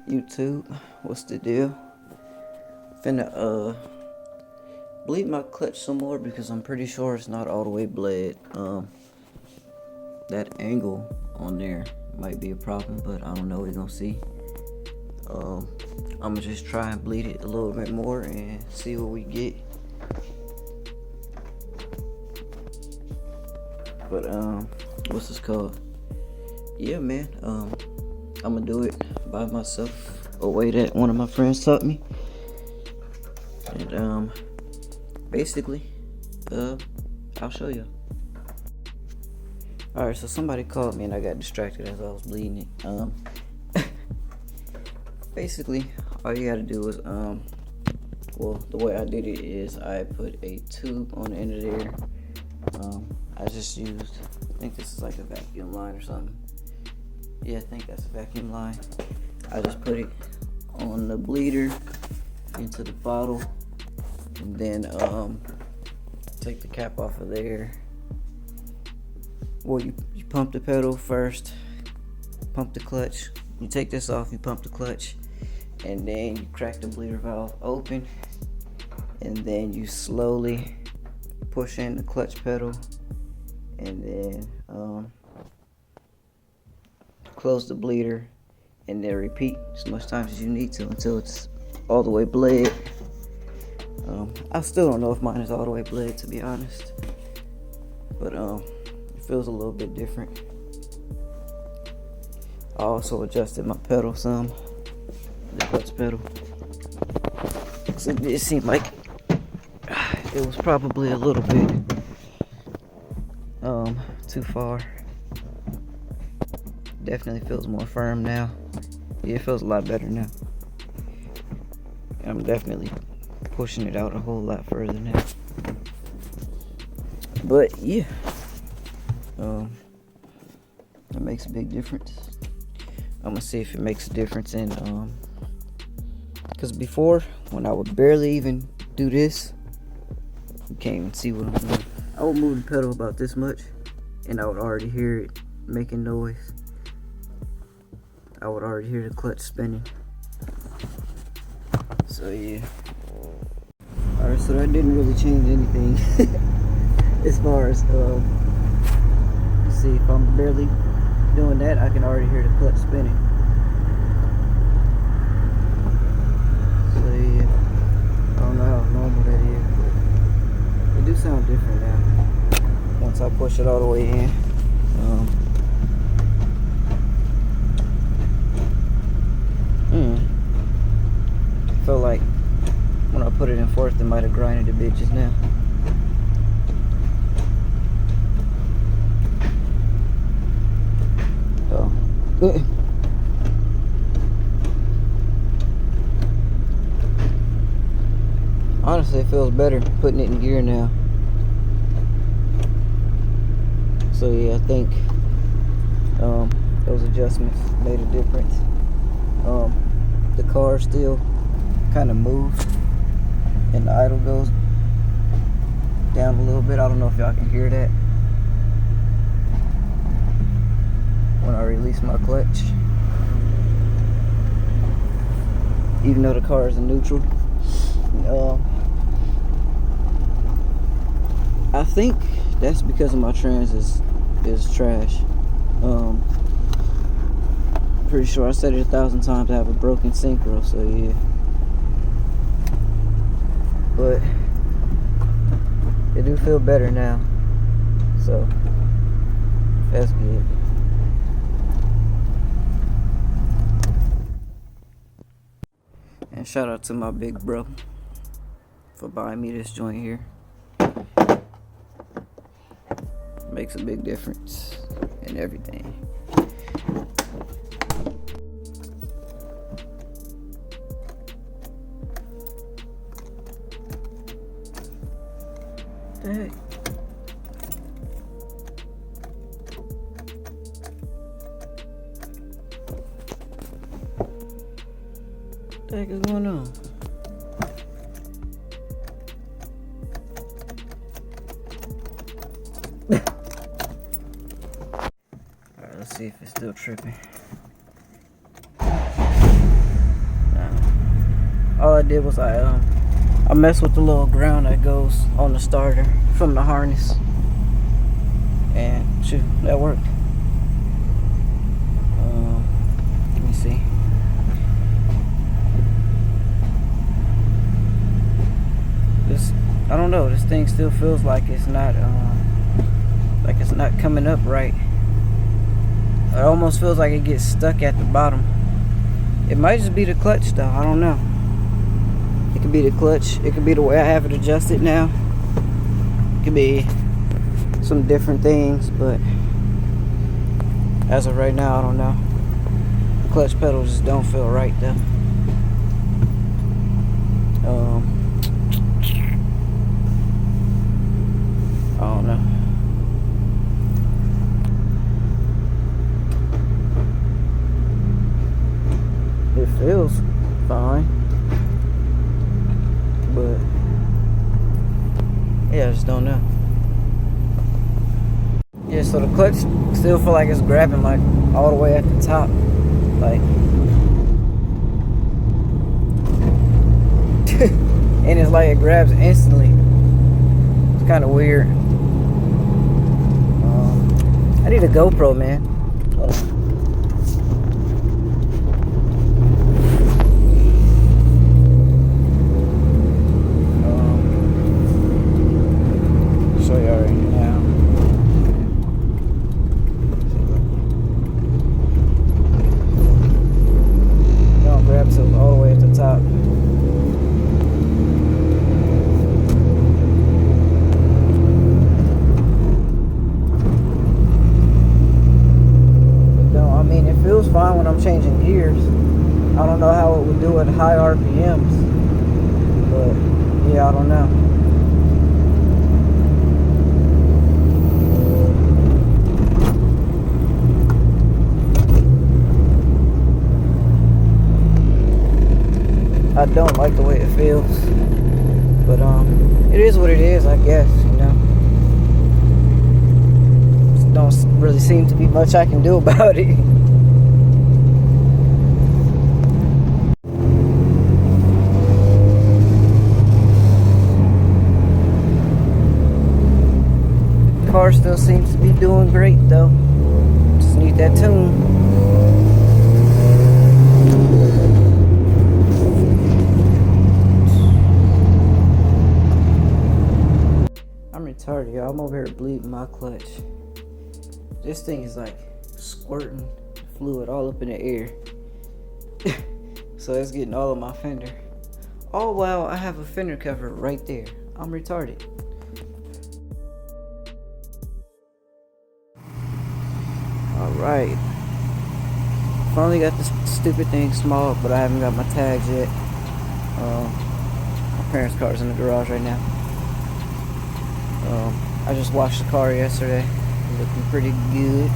YouTube, what's the deal? Finna bleed my clutch some more because I'm pretty sure it's not all the way bled. That angle on there might be a problem, but I don't know, we're gonna see. I'm gonna just try and bleed it a little bit more and see what we get. But what's this called? Yeah, man, I'm gonna do it by myself, a way that one of my friends taught me. And basically, I'll show you. Alright, so somebody called me and I got distracted as I was bleeding it. Basically, all you gotta do is, well, the way I did it is I put a tube on the end of there. I just used, I think this is like a vacuum line or something. Yeah, I think that's a vacuum line. I just put it on the bleeder into the bottle, and then take the cap off of there. Well, you pump the pedal first, pump the clutch. You take this off, you pump the clutch, and then you crack the bleeder valve open, and then you slowly push in the clutch pedal, and then close the bleeder, and then repeat as much times as you need to until it's all the way bled. I still don't know if mine is all the way bled, to be honest, but it feels a little bit different. I also adjusted my pedal some, the clutch pedal, so it seemed like it was probably a little bit too far. Definitely feels more firm now. Yeah, it feels a lot better now. I'm definitely pushing it out a whole lot further now. But yeah, it makes a big difference. I'm gonna see if it makes a difference in because before, when I would barely even do this, you can't even see what I'm doing. I would move the pedal about this much and I would already hear it making noise. I would already hear the clutch spinning. So yeah. Alright, so that didn't really change anything. As far as let's see, if I'm barely doing that, I can already hear the clutch spinning. So yeah, I don't know how normal that is, but it do sound different now once I push it all the way in. Felt like when I put it in fourth, it might have grinded a bit just now. So, honestly, it feels better putting it in gear now. So yeah, I think those adjustments made a difference. The car still kind of moves and the idle goes down a little bit. I don't know if y'all can hear that when I release my clutch, even though the car is in neutral. I think that's because of my trans is trash. Pretty sure I said it 1,000 times. I have a broken synchro, so yeah. But it do feel better now, so that's good. And shout out to my big bro for buying me this joint here. Makes a big difference in everything. What the heck? What the heck is going on? Alright, let's see if it's still tripping. all I did was I messed with the little ground that goes on the starter from the harness, and shoot, that worked. Let me see. This, I don't know, this thing still feels like it's not coming up right. It almost feels like it gets stuck at the bottom. It might just be the clutch though, I don't know. It could be the clutch, it could be the way I have it adjusted now. It could be some different things, but as of right now, I don't know. The clutch pedals just don't feel right though. I don't know. It feels fine, but yeah, I just don't know. Yeah, so the clutch still feel like it's grabbing like all the way at the top, like, and it's like it grabs instantly. It's kind of weird. I need a GoPro, man. Hold on. Show y'all right now. Don't grab till all the way at the top. Feels fine when I'm changing gears. I don't know how it would do at high RPMs, but yeah, I don't know. I don't like the way it feels, but it is what it is, I guess, you know. Just don't really seem to be much I can do about it. Car still seems to be doing great though. Just need that tune. I'm retarded, y'all. I'm over here bleeding my clutch. This thing is like squirting fluid all up in the air. So it's getting all of my fender. Oh wow, I have a fender cover right there. I'm retarded. Alright, finally got this stupid thing small, but I haven't got my tags yet. My parents' car's in the garage right now. I just washed the car yesterday, looking pretty good.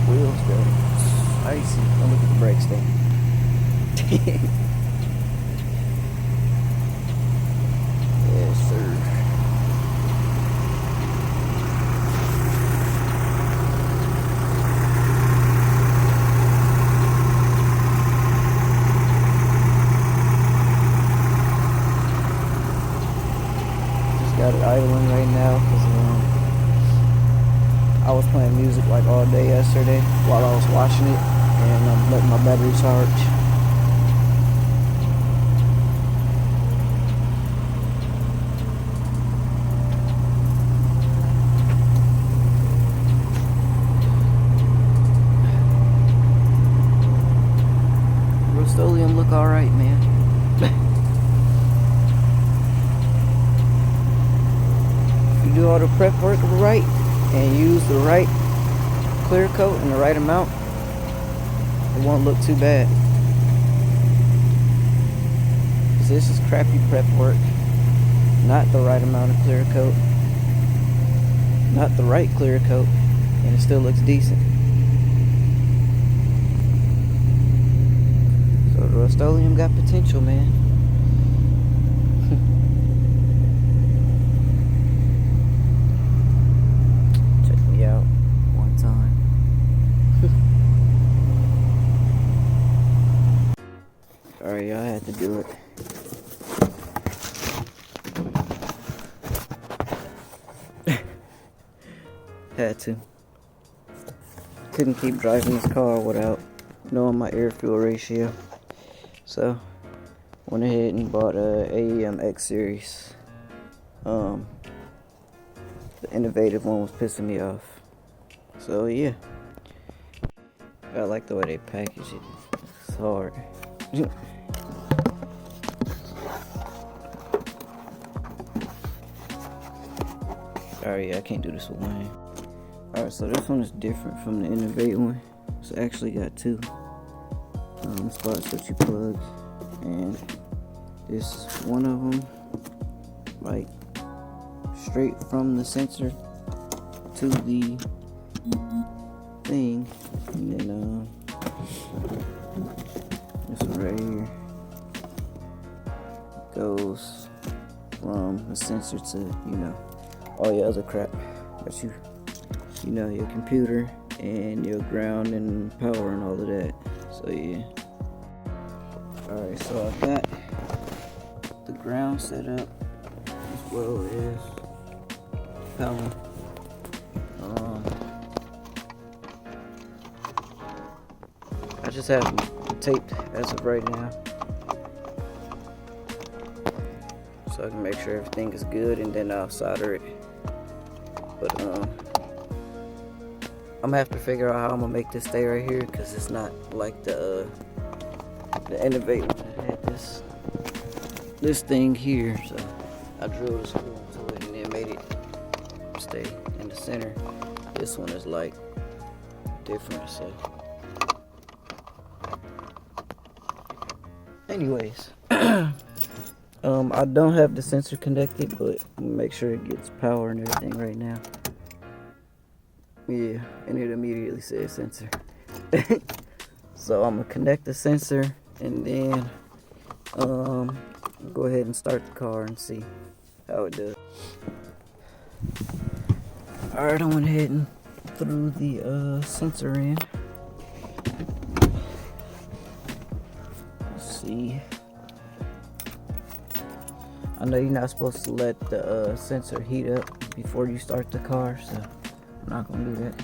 Wheels go icy. Oh, look at the brakes thing. Yes sir. Got it idling right now because I was playing music like all day yesterday while I was washing it, and I'm letting my battery charge. Rustoleum look alright, man. Do all the prep work right and use the right clear coat in the right amount, it won't look too bad. This is crappy prep work, not the right amount of clear coat, not the right clear coat, and it still looks decent. So the Rustoleum got potential, man. Out one time. Alright, Sorry, I had to do it. Had to. Couldn't keep driving this car without knowing my air fuel ratio. So, went ahead and bought a AEM X series. The innovative one was pissing me off. So yeah. I like the way they package it. It's hard. Sorry, I can't do this with one hand. Alright, so this one is different from the Innovate one. It's actually got two spots that you plug, and this is one of them, like straight from the sensor to the thing, and then this one right here goes from the sensor to, you know, all your other crap that you know, your computer and your ground and power and all of that. So yeah. Alright, so I've got the ground set up as well as power. I just have them taped as of right now, so I can make sure everything is good, and then I'll solder it. But I'm gonna have to figure out how I'm gonna make this stay right here, because it's not like the Innovate one that had this thing here. So I drilled a screw into it and then made it stay in the center. This one is like different. So anyways, I don't have the sensor connected, but make sure it gets power and everything right now. Yeah, and it immediately says sensor. So I'm gonna connect the sensor and then go ahead and start the car and see how it does. Alright, I went ahead and threw the sensor in. Let's see. I know you're not supposed to let the sensor heat up before you start the car, so I'm not gonna do that.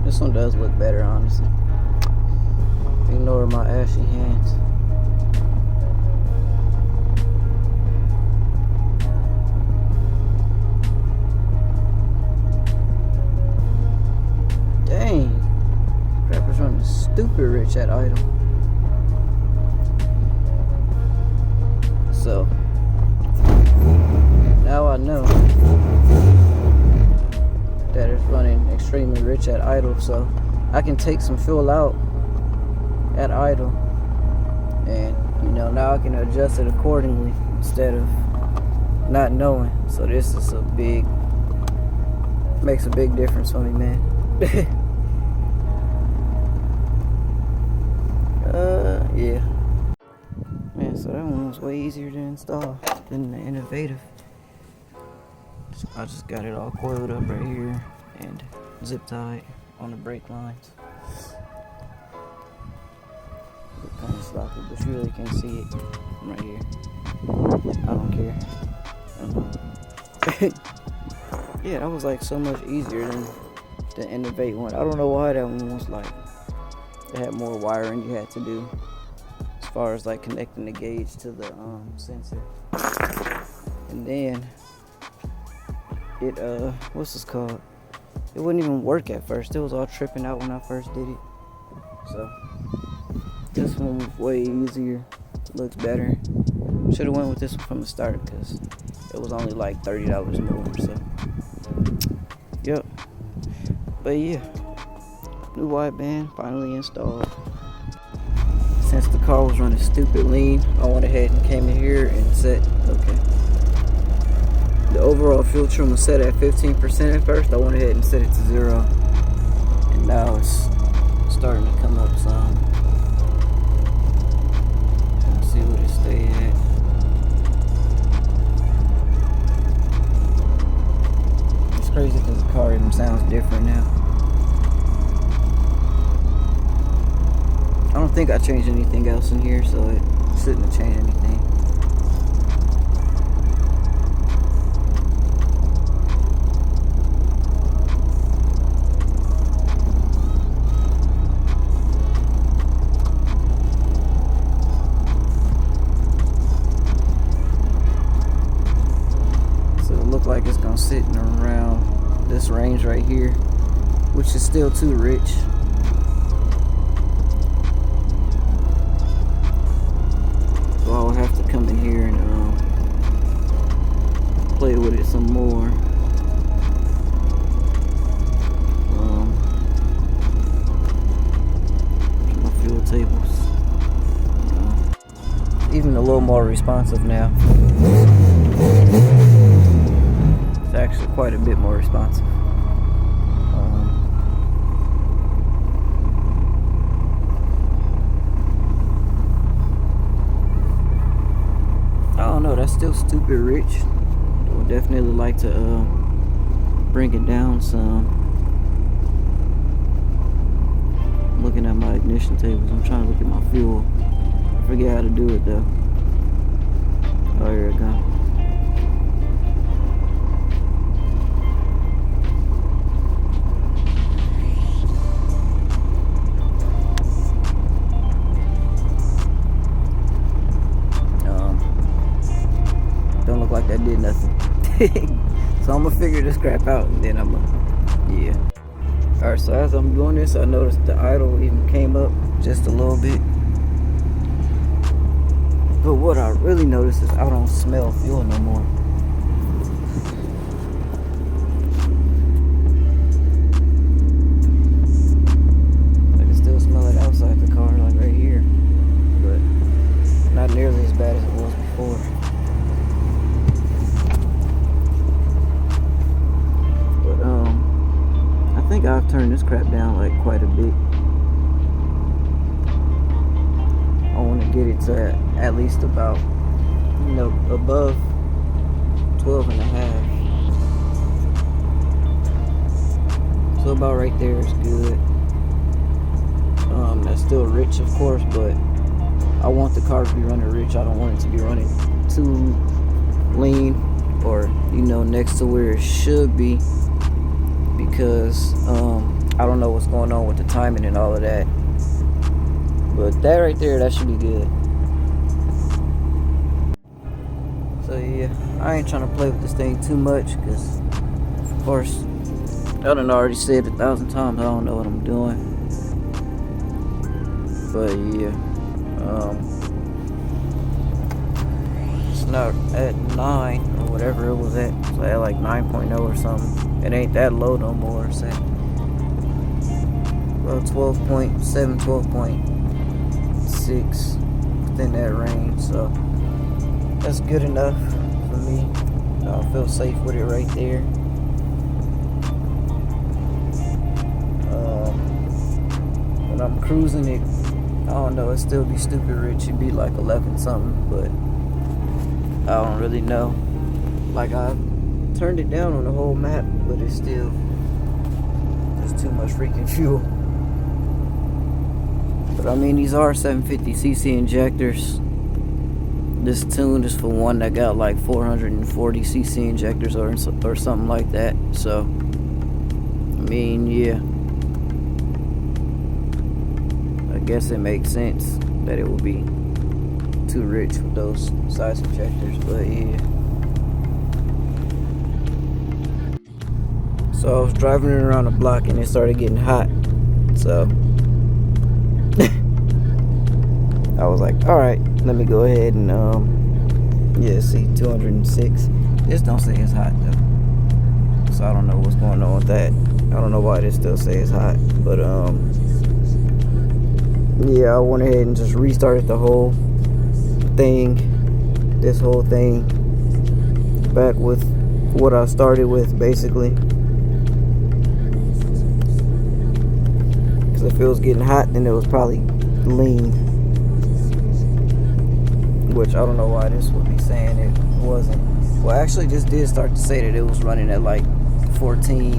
This one does look better, honestly. Ignore my ashy hands. Dang. Crapper's running stupid rich at idle. So, now I know that it's running extremely rich at idle, so I can take some fuel out at idle, and you know, now I can adjust it accordingly instead of not knowing. So this is makes a big difference for me, man. Yeah, man, so that one was way easier to install than the Innovative. I just got it all coiled up right here and zip tied on the brake lines. It's kind of sloppy, but you really can't see it from right here. I don't care. Yeah, that was like so much easier than the Innovate one. I don't know why that one was like, it had more wiring you had to do as far as like connecting the gauge to the sensor. And then it what's this called? It wouldn't even work at first. It was all tripping out when I first did it. So this one was way easier. Looks better. Should have went with this one from the start because it was only like $30 more. So yep. But yeah, new wideband finally installed. Since the car was running stupid lean, I went ahead and came in here and set, okay. The overall fuel trim was set at 15% at first. I went ahead and set it to 0. And now it's starting to come up some. Let's see what it stay at. think I changed anything else in here, so it shouldn't have changed anything. So it looked like it's gonna sit around this range right here, which is still too rich. So I'll have to come in here and play with it some more. My fuel tables. Even a little more responsive now. It's actually quite a bit more responsive. I don't know, that's still stupid rich. I would definitely like to bring it down some. I'm looking at my ignition tables. I'm trying to look at my fuel. I forget how to do it though. Oh, here we go. Don't look like that did nothing. So I'm gonna figure this crap out and then yeah. Alright, so as I'm doing this, I noticed the idle even came up just a little bit. But what I really noticed is I don't smell fuel no more. I can still smell it outside the car, like right here. But not nearly as bad as it was before. I think I've turned this crap down like quite a bit. I want to get it to at least about, you know, above 12 and a half. So about right there is good. That's still rich, of course, but I want the car to be running rich. I don't want it to be running too lean or, you know, next to where it should be. Because I don't know what's going on with the timing and all of that. But that right there, that should be good. So yeah, I ain't trying to play with this thing too much because, of course, I done already said 1,000 times I don't know what I'm doing. But yeah, it's not at 9 or whatever it was at. It's at like 9.0 or something. It ain't that low no more. It's at 12.7, 12.6, within that range. So that's good enough for me. I feel safe with it right there. When I'm cruising it, I don't know, it still be stupid rich. It'd be like 11 something, but I don't really know. Like, I turned it down on the whole map, but it's still just too much freaking fuel. But I mean, these are 750cc injectors. This tune is for one that got like 440cc injectors or something like that. So I mean, yeah, I guess it makes sense that it will be too rich with those size injectors. But yeah. So I was driving it around the block and it started getting hot. So I was like, alright, let me go ahead and yeah, see, 206. This don't say it's hot though. So I don't know what's going on with that. I don't know why this still says hot. But yeah, I went ahead and just restarted the whole thing. This whole thing back with what I started with, basically. If it was getting hot, then it was probably lean, which I don't know why this would be saying it wasn't. Well, actually, this did start to say that it was running at like 14,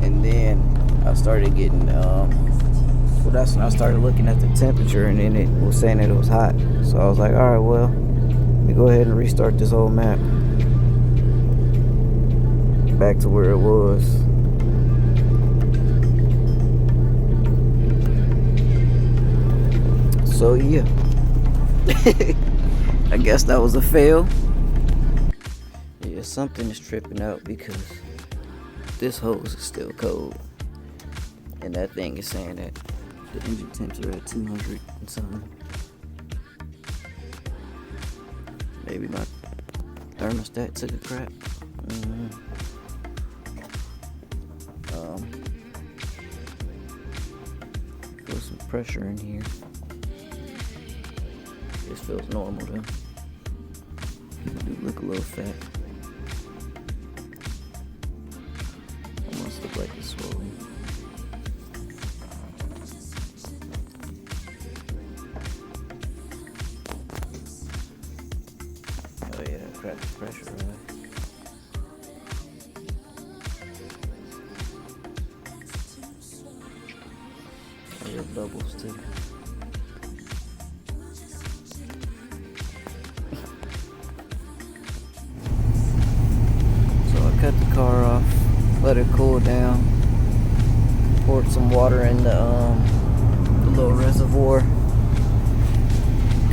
and then I started getting Well, that's when I started looking at the temperature, and then it was saying that it was hot. So I was like, all right, well, let me go ahead and restart this whole map back to where it was. So yeah, I guess that was a fail. Yeah, something is tripping out because this hose is still cold, and that thing is saying that the engine temps are at 200 and something. Maybe my thermostat took a crap. Feel some pressure in here. This feels normal though. I do look a little fat. Almost look like it's swollen. Oh yeah, that cracked the pressure, right? Oh, it bubbles too. Cut the car off, let it cool down, poured some water in the little reservoir,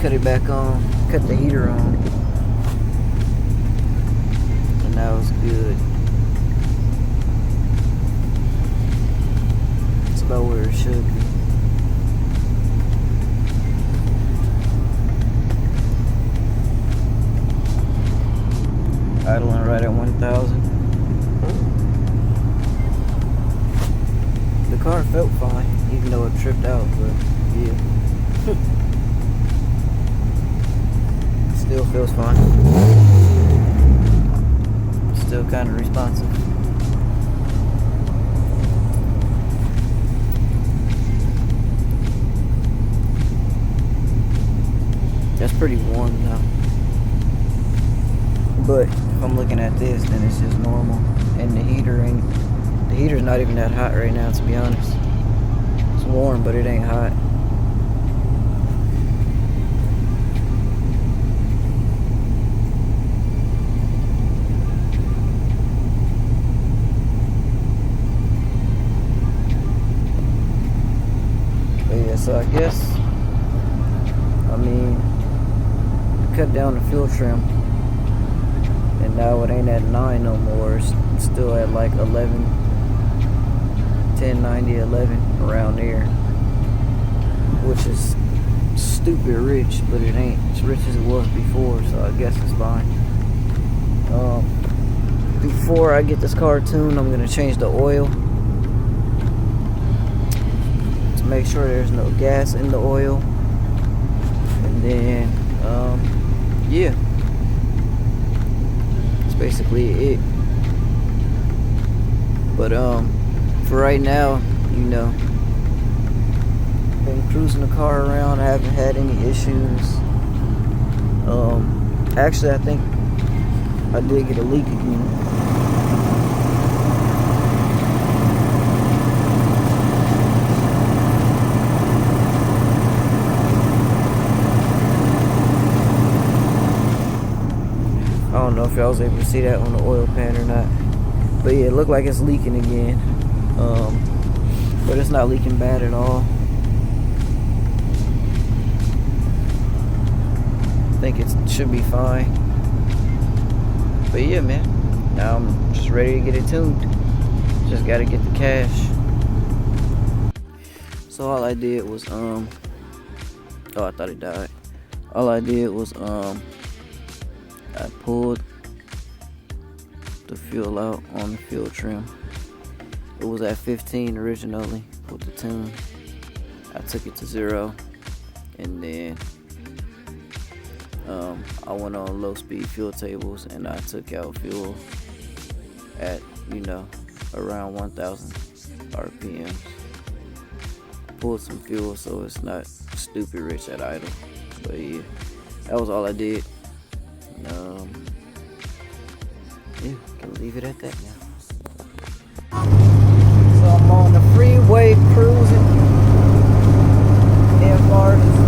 cut it back on, cut the heater on, and that was good. It's about where it should be. Idling right at 1,000. The car felt fine, even though it tripped out, but yeah. Still feels fine. Still kind of responsive. That's pretty warm now. But if I'm looking at this, then it's just normal. And the heater's not even that hot right now, to be honest. It's warm, but it ain't hot. But yeah, so I guess, I mean, cut down the fuel trim. And now it ain't at 9 no more. It's still at like 11, 10, 90, 11, around there. Which is stupid rich, but it ain't as rich as it was before, so I guess it's fine. Before I get this car tuned, I'm gonna change the oil to make sure there's no gas in the oil. And then, yeah. Basically it. But for right now, you know, been cruising the car around. I haven't had any issues. Actually, I think I did get a leak again. I don't know if y'all was able to see that on the oil pan or not, but yeah, it looked like it's leaking again. But it's not leaking bad at all. I think it should be fine. But yeah, man, now I'm just ready to get it tuned. Just gotta get the cash. So all I did was oh, I thought it died. All I did was I pulled the fuel out on the fuel trim. It was at 15 originally with the tune. I took it to 0, and then I went on low speed fuel tables and I took out fuel at, you know, around 1,000 RPMs. Pulled some fuel so it's not stupid rich at idle. But yeah, that was all I did. Yeah, can leave it at that now. So I'm on the freeway cruising. hard.